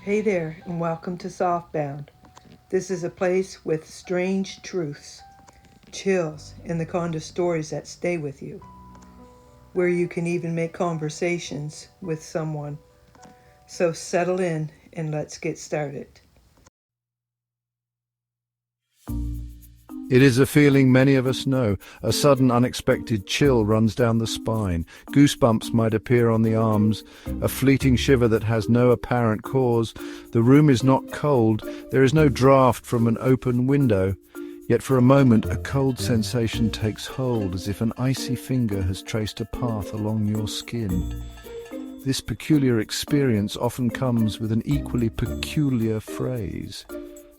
Hey there, and welcome to Softbound. This is a place with strange truths, chills, and the kind of stories that stay with you, where you can even make conversations with someone. So settle in and let's get started. It is a feeling many of us know. A sudden, unexpected chill runs down the spine. Goosebumps might appear on the arms. A fleeting shiver that has no apparent cause. The room is not cold. There is no draught from an open window. Yet for a moment, a cold sensation takes hold, as if an icy finger has traced a path along your skin. This peculiar experience often comes with an equally peculiar phrase.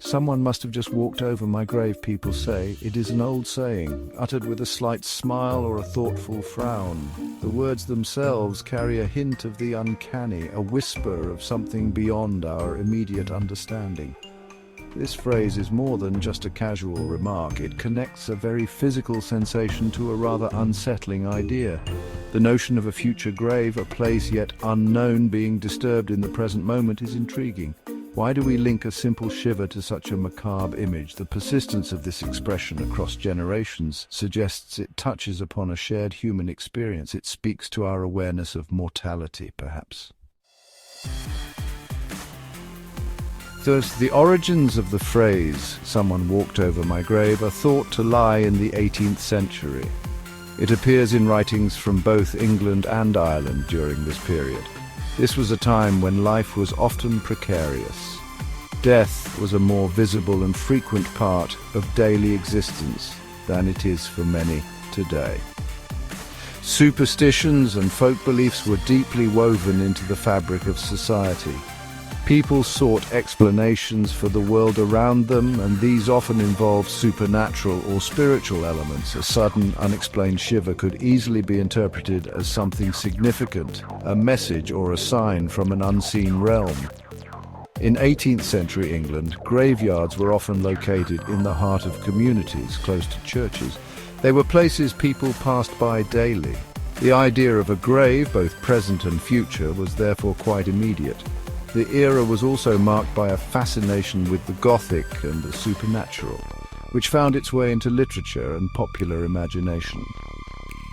Someone must have just walked over my grave, people say. It is an old saying, uttered with a slight smile or a thoughtful frown. The words themselves carry a hint of the uncanny, a whisper of something beyond our immediate understanding. This phrase is more than just a casual remark. It connects a very physical sensation to a rather unsettling idea. The notion of a future grave, a place yet unknown being disturbed in the present moment, is intriguing. Why do we link a simple shiver to such a macabre image? The persistence of this expression across generations suggests it touches upon a shared human experience. It speaks to our awareness of mortality, perhaps. Thus, the origins of the phrase, "someone walked over my grave," are thought to lie in the 18th century. It appears in writings from both England and Ireland during this period. This was a time when life was often precarious. Death was a more visible and frequent part of daily existence than it is for many today. Superstitions and folk beliefs were deeply woven into the fabric of society. People sought explanations for the world around them, and these often involved supernatural or spiritual elements. A sudden, unexplained shiver could easily be interpreted as something significant, a message or a sign from an unseen realm. In 18th century England, graveyards were often located in the heart of communities, close to churches. They were places people passed by daily. The idea of a grave, both present and future, was therefore quite immediate. The era was also marked by a fascination with the Gothic and the supernatural, which found its way into literature and popular imagination.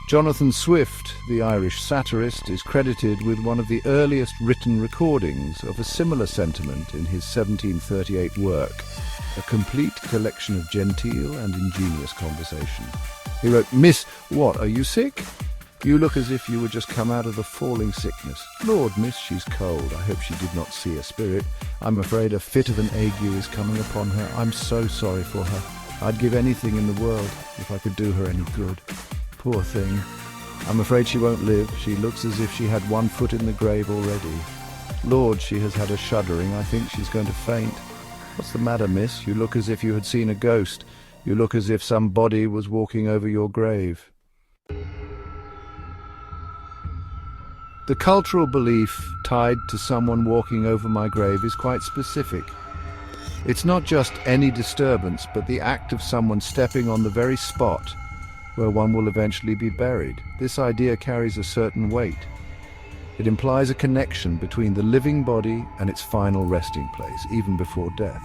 Jonathan Swift, the Irish satirist, is credited with one of the earliest written recordings of a similar sentiment in his 1738 work, a complete collection of genteel and ingenious conversation. He wrote, "Miss, what, are you sick? You look as if you were just come out of the falling sickness. Lord, miss, she's cold. I hope she did not see a spirit. I'm afraid a fit of an ague is coming upon her. I'm so sorry for her. I'd give anything in the world if I could do her any good. Poor thing. I'm afraid she won't live. She looks as if she had one foot in the grave already. Lord, she has had a shuddering. I think she's going to faint. What's the matter, miss? You look as if you had seen a ghost. You look as if some body was walking over your grave." The cultural belief tied to someone walking over my grave is quite specific. It's not just any disturbance, but the act of someone stepping on the very spot where one will eventually be buried. This idea carries a certain weight. It implies a connection between the living body and its final resting place, even before death.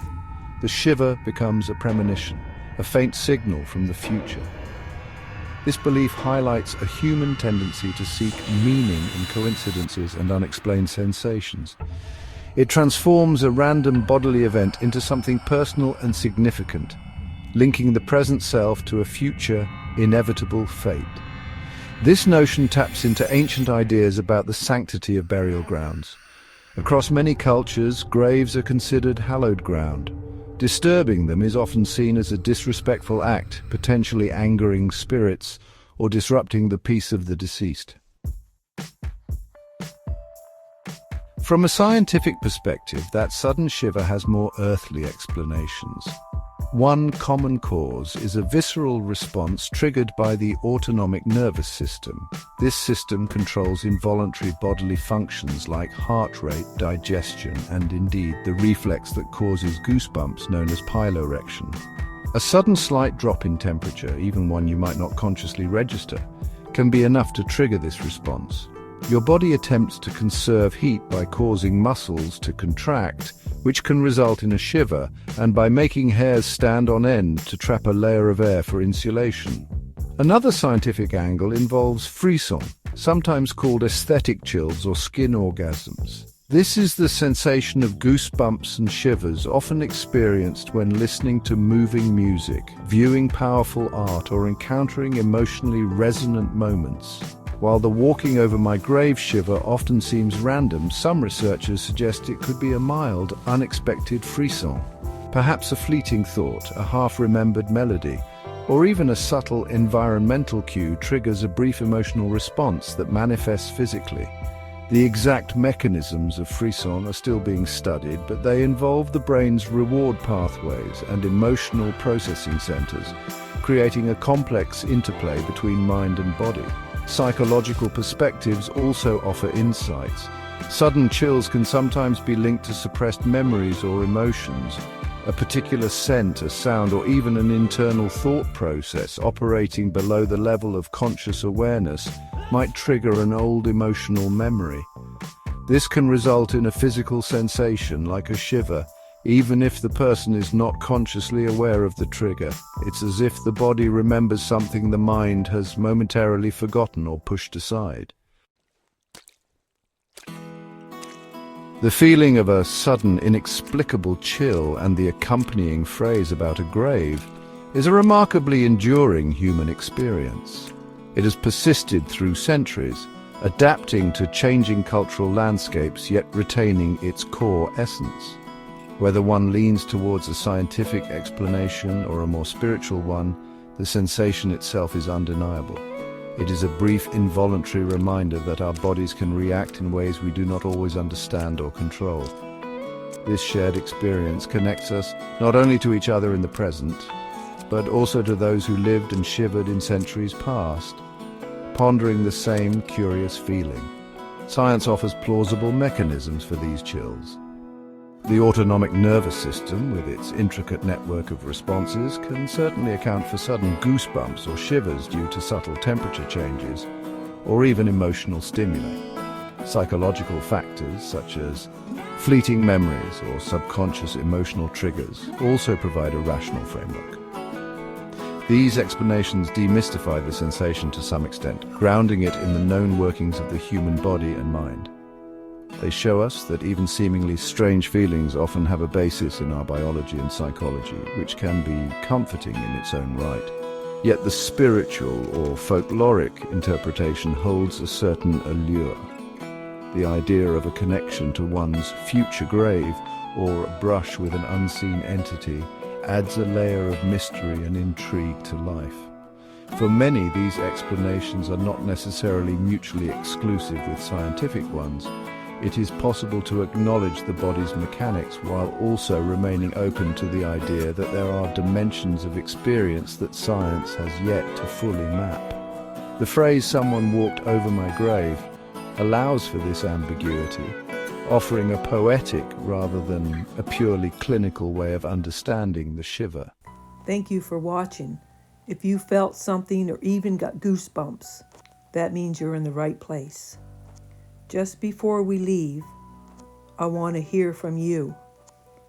The shiver becomes a premonition, a faint signal from the future. This belief highlights a human tendency to seek meaning in coincidences and unexplained sensations. It transforms a random bodily event into something personal and significant, linking the present self to a future, inevitable fate. This notion taps into ancient ideas about the sanctity of burial grounds. Across many cultures, graves are considered hallowed ground. Disturbing them is often seen as a disrespectful act, potentially angering spirits or disrupting the peace of the deceased. From a scientific perspective, that sudden shiver has more earthly explanations. One common cause is a visceral response triggered by the autonomic nervous system. This system controls involuntary bodily functions like heart rate, digestion, and indeed the reflex that causes goosebumps known as piloerection. A sudden slight drop in temperature, even one you might not consciously register, can be enough to trigger this response. Your body attempts to conserve heat by causing muscles to contract, which can result in a shiver, and by making hairs stand on end to trap a layer of air for insulation. Another scientific angle involves frisson, sometimes called aesthetic chills or skin orgasms. This is the sensation of goosebumps and shivers often experienced when listening to moving music, viewing powerful art, or encountering emotionally resonant moments. While the walking over my grave shiver often seems random, some researchers suggest it could be a mild, unexpected frisson. Perhaps a fleeting thought, a half-remembered melody, or even a subtle environmental cue triggers a brief emotional response that manifests physically. The exact mechanisms of frisson are still being studied, but they involve the brain's reward pathways and emotional processing centers, creating a complex interplay between mind and body. Psychological perspectives also offer insights. Sudden chills can sometimes be linked to suppressed memories or emotions. A particular scent, a sound, or even an internal thought process operating below the level of conscious awareness might trigger an old emotional memory. This can result in a physical sensation like a shiver, even if the person is not consciously aware of the trigger. It's as if the body remembers something the mind has momentarily forgotten or pushed aside. The feeling of a sudden, inexplicable chill and the accompanying phrase about a grave is a remarkably enduring human experience. It has persisted through centuries, adapting to changing cultural landscapes yet retaining its core essence. Whether one leans towards a scientific explanation or a more spiritual one, the sensation itself is undeniable. It is a brief, involuntary reminder that our bodies can react in ways we do not always understand or control. This shared experience connects us not only to each other in the present, but also to those who lived and shivered in centuries past, pondering the same curious feeling. Science offers plausible mechanisms for these chills. The autonomic nervous system, with its intricate network of responses, can certainly account for sudden goosebumps or shivers due to subtle temperature changes, or even emotional stimuli. Psychological factors such as fleeting memories or subconscious emotional triggers also provide a rational framework. These explanations demystify the sensation to some extent, grounding it in the known workings of the human body and mind. They show us that even seemingly strange feelings often have a basis in our biology and psychology, which can be comforting in its own right. Yet the spiritual or folkloric interpretation holds a certain allure. The idea of a connection to one's future grave or a brush with an unseen entity adds a layer of mystery and intrigue to life. For many, these explanations are not necessarily mutually exclusive with scientific ones. It is possible to acknowledge the body's mechanics while also remaining open to the idea that there are dimensions of experience that science has yet to fully map. The phrase "someone walked over my grave" allows for this ambiguity, offering a poetic rather than a purely clinical way of understanding the shiver. Thank you for watching. If you felt something or even got goosebumps, that means you're in the right place. Just before we leave, I want to hear from you.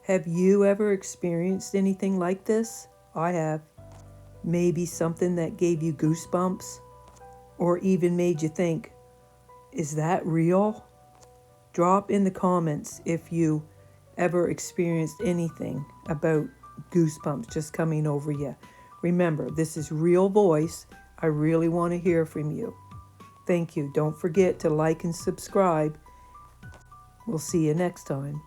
Have you ever experienced anything like this? I have. Maybe something that gave you goosebumps, or even made you think, is that real? Drop in the comments if you ever experienced anything about goosebumps just coming over you. Remember, this is real voice. I really want to hear from you. Thank you. Don't forget to like and subscribe. We'll see you next time.